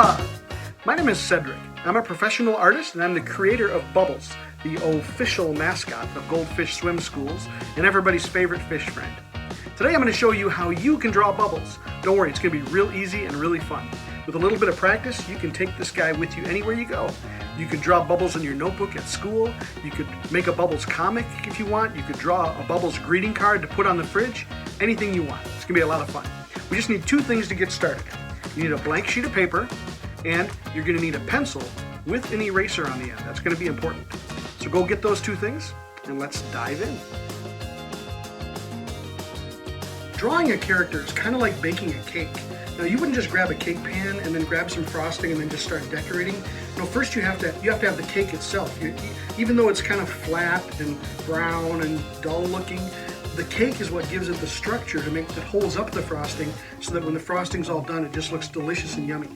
Aloha! My name is Cedric. I'm a professional artist and I'm the creator of Bubbles, the official mascot of Goldfish Swim Schools and everybody's favorite fish friend. Today I'm going to show you how you can draw bubbles. Don't worry, it's going to be real easy and really fun. With a little bit of practice, you can take this guy with you anywhere you go. You could draw bubbles in your notebook at school. You could make a Bubbles comic if you want. You could draw a Bubbles greeting card to put on the fridge. Anything you want. It's going to be a lot of fun. We just need two things to get started. You need a blank sheet of paper, and you're going to need a pencil with an eraser on the end. That's going to be important. So go get those two things, and let's dive in. Drawing a character is kind of like baking a cake. Now you wouldn't just grab a cake pan and then grab some frosting and then just start decorating. No, first you have to have the cake itself. Even though it's kind of flat and brown and dull looking, the cake is what gives it the structure that holds up the frosting so that when the frosting's all done, it just looks delicious and yummy.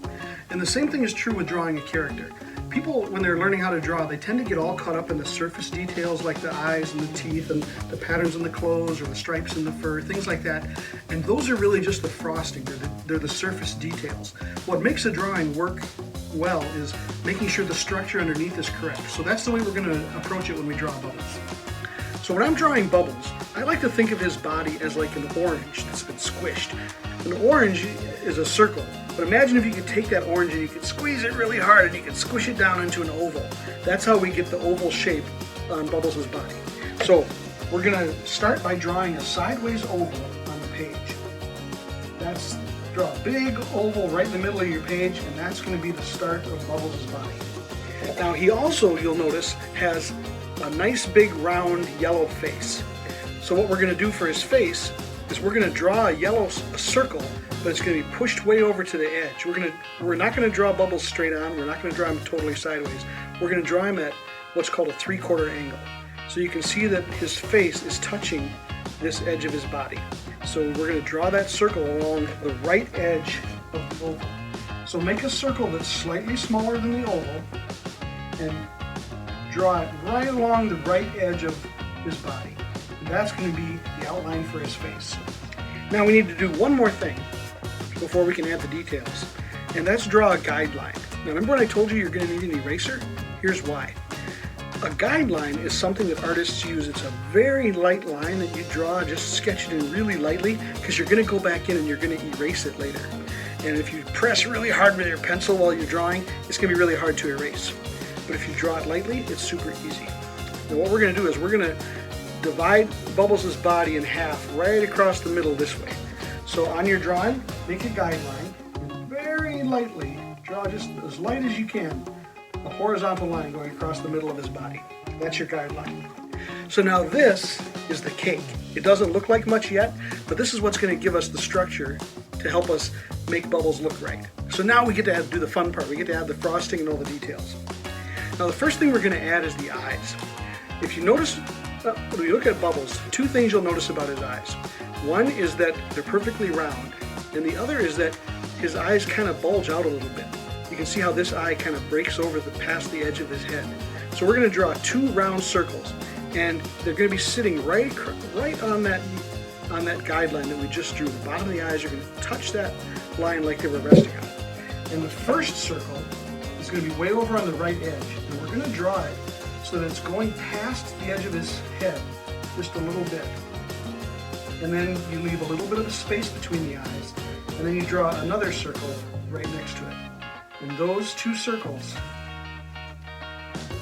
And the same thing is true with drawing a character. People, when they're learning how to draw, they tend to get all caught up in the surface details like the eyes and the teeth and the patterns in the clothes or the stripes in the fur, things like that. And those are really just the frosting. They're the surface details. What makes a drawing work well is making sure the structure underneath is correct. So that's the way we're going to approach it when we draw bubbles. So when I'm drawing bubbles, I like to think of his body as like an orange that's been squished. An orange is a circle, but imagine if you could take that orange and you could squeeze it really hard and you could squish it down into an oval. That's how we get the oval shape on Bubbles' body. So we're going to start by drawing a sideways oval on the page. Draw a big oval right in the middle of your page, and that's going to be the start of Bubbles' body. Now he also, you'll notice, has a nice big round yellow face. So what we're going to do for his face is we're going to draw a circle, but it's going to be pushed way over to the edge. We're not going to draw Bubbles straight on. We're not going to draw him totally sideways. We're going to draw him at what's called a 3/4 angle. So you can see that his face is touching this edge of his body. So we're going to draw that circle along the right edge of the oval. So make a circle that's slightly smaller than the oval and draw it right along the right edge of his body. And that's going to be the outline for his face. Now we need to do one more thing before we can add the details, and that's draw a guideline. Now remember when I told you you're going to need an eraser? Here's why. A guideline is something that artists use. It's a very light line that you draw, just sketch it in really lightly, because you're going to go back in and you're going to erase it later. And if you press really hard with your pencil while you're drawing, it's going to be really hard to erase. But if you draw it lightly, it's super easy. Now what we're going to do is we're going to divide Bubbles' body in half right across the middle this way. So on your drawing, make a guideline and very lightly draw, just as light as you can, a horizontal line going across the middle of his body. That's your guideline. So now this is the cake. It doesn't look like much yet, but this is what's going to give us the structure to help us make Bubbles look right. So now we get to do the fun part. We get to add the frosting and all the details. Now the first thing we're going to add is the eyes. If you notice, when you look at Bubbles, two things you'll notice about his eyes. One is that they're perfectly round, and the other is that his eyes kind of bulge out a little bit. You can see how this eye kind of breaks over past the edge of his head. So we're going to draw two round circles, and they're going to be sitting right on that guideline that we just drew. The bottom of the eyes are going to touch that line like they were resting on it. And the first circle is going to be way over on the right edge, and we're going to draw it so that it's going past the edge of his head just a little bit. And then you leave a little bit of a space between the eyes, and then you draw another circle right next to it. And those two circles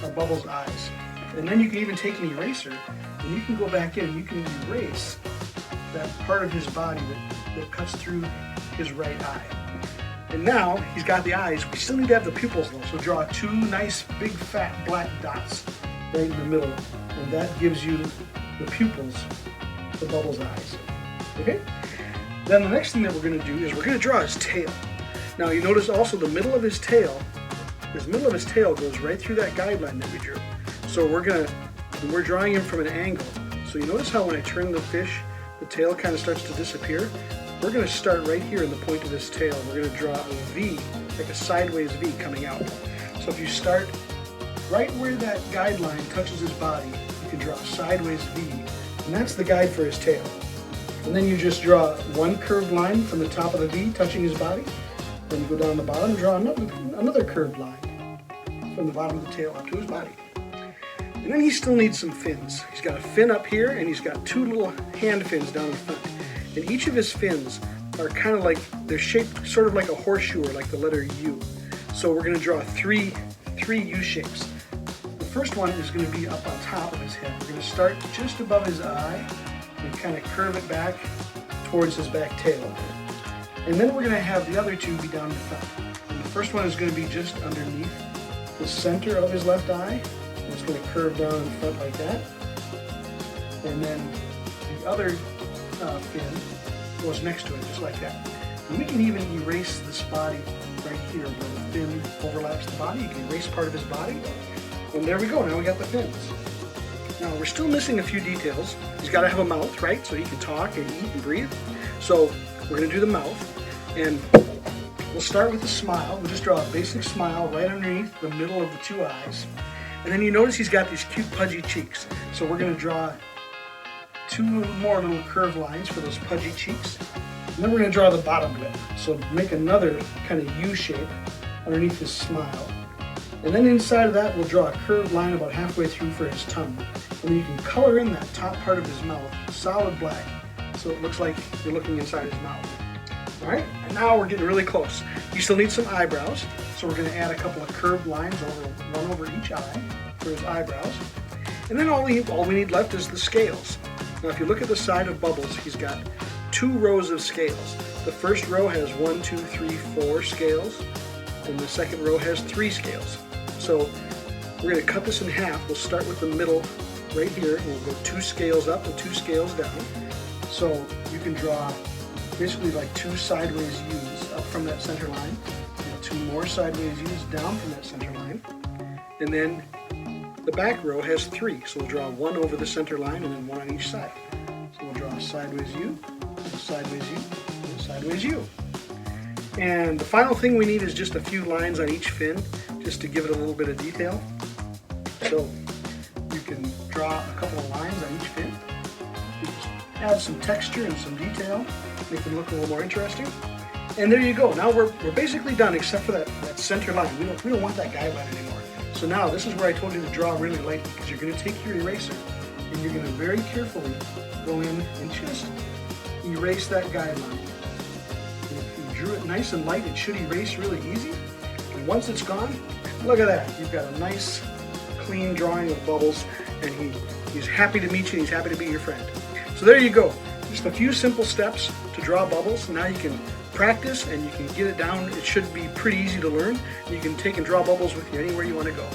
are Bubbles' eyes. And then you can even take an eraser and you can go back in and you can erase that part of his body that cuts through his right eye. And now he's got the eyes. We still need to have the pupils though. So draw two nice big fat black dots right in the middle. And that gives you the pupils for Bubbles' eyes. Okay? Then the next thing that we're going to do is we're going to draw his tail. Now you notice also the middle of his tail goes right through that guideline that we drew. So we're drawing him from an angle. So you notice how when I turn the fish, the tail kind of starts to disappear? We're going to start right here in the point of his tail. We're going to draw a V, like a sideways V coming out. So if you start right where that guideline touches his body, you can draw a sideways V, and that's the guide for his tail. And then you just draw one curved line from the top of the V touching his body, Then you go down the bottom, draw another curved line from the bottom of the tail up to his body. And then he still needs some fins. He's got a fin up here, and he's got two little hand fins down in front. And each of his fins are kind of like, they're shaped sort of like a horseshoe or like the letter U. So we're going to draw three U shapes. The first one is going to be up on top of his head. We're going to start just above his eye and kind of curve it back towards his back tail. And then we're going to have the other two be down in front. And the first one is going to be just underneath the center of his left eye. And it's going to curve down in front like that. And then the other fin goes next to it, just like that. And we can even erase this body right here where the fin overlaps the body. You can erase part of his body. And there we go, now we got the fins. Now we're still missing a few details. He's got to have a mouth, right? So he can talk and eat and breathe. So we're going to do the mouth. And we'll start with a smile. We'll just draw a basic smile right underneath the middle of the two eyes. And then you notice he's got these cute pudgy cheeks. So we're going to draw two more little curved lines for those pudgy cheeks. And then we're going to draw the bottom lip. So make another kind of U shape underneath his smile. And then inside of that, we'll draw a curved line about halfway through for his tongue. And then you can color in that top part of his mouth solid black, so it looks like you're looking inside his mouth. All right, and now we're getting really close. You still need some eyebrows, so we're going to add a couple of curved lines one over each eye for his eyebrows. And then all we need left is the scales. Now if you look at the side of Bubbles, he's got 2 rows of scales. The first row has 1, 2, 3, 4 scales, and the second row has 3 scales. So we're going to cut this in half. We'll start with the middle right here, and we'll go 2 scales up and 2 scales down. So you can draw basically like 2 sideways U's up from that center line, and 2 more sideways U's down from that center line. And then the back row has 3, so we'll draw 1 over the center line and then 1 on each side. So we'll draw a sideways U, a sideways U, and a sideways U. And the final thing we need is just a few lines on each fin, just to give it a little bit of detail. So you can draw a couple of lines on each fin. Just add some texture and some detail, make them look a little more interesting. And there you go. Now we're basically done, except for that center line. We don't want that guideline anymore. So now this is where I told you to draw really lightly, because you're going to take your eraser and you're going to very carefully go in and just erase that guideline. If you drew it nice and light, it should erase really easy. And once it's gone, look at that. You've got a nice, clean drawing of Bubbles, and he's happy to meet you, and he's happy to be your friend. So there you go. Just a few simple steps to draw Bubbles. Now you can practice and you can get it down. It should be pretty easy to learn. You can take and draw Bubbles with you anywhere you want to go.